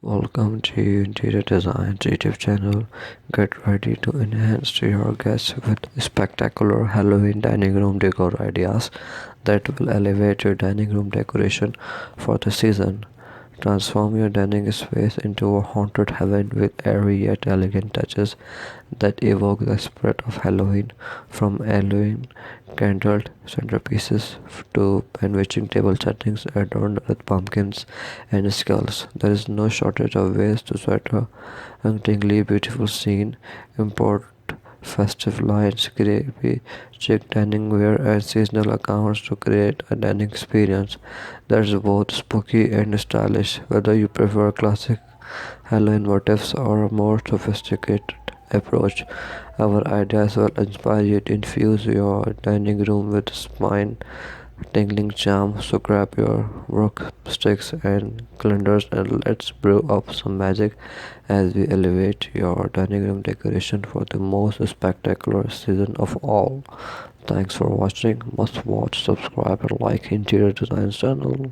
Welcome to Interior Design YouTube channel. Get ready to enhance your guests with spectacular Halloween dining room decor ideas that will elevate your dining room decoration for the season. Transform your dining space into a haunted heaven with airy yet elegant touches that evoke the spirit of Halloween, from Halloween candled centerpieces to enriching table settings adorned with pumpkins and skulls. There is no shortage of ways to set a hauntingly beautiful scene. Import festive lights, creepy chic dining wear, and seasonal accounts to create a dining experience that's both spooky and stylish. Whether you prefer classic Halloween motifs or a more sophisticated approach, our ideas will inspire you to infuse your dining room with spine tingling charm. So grab your rock sticks and calendars and let's brew up some magic as we elevate your dining room decoration for the most spectacular season of all. Thanks for watching. Must watch, subscribe, and like Interior Design channel.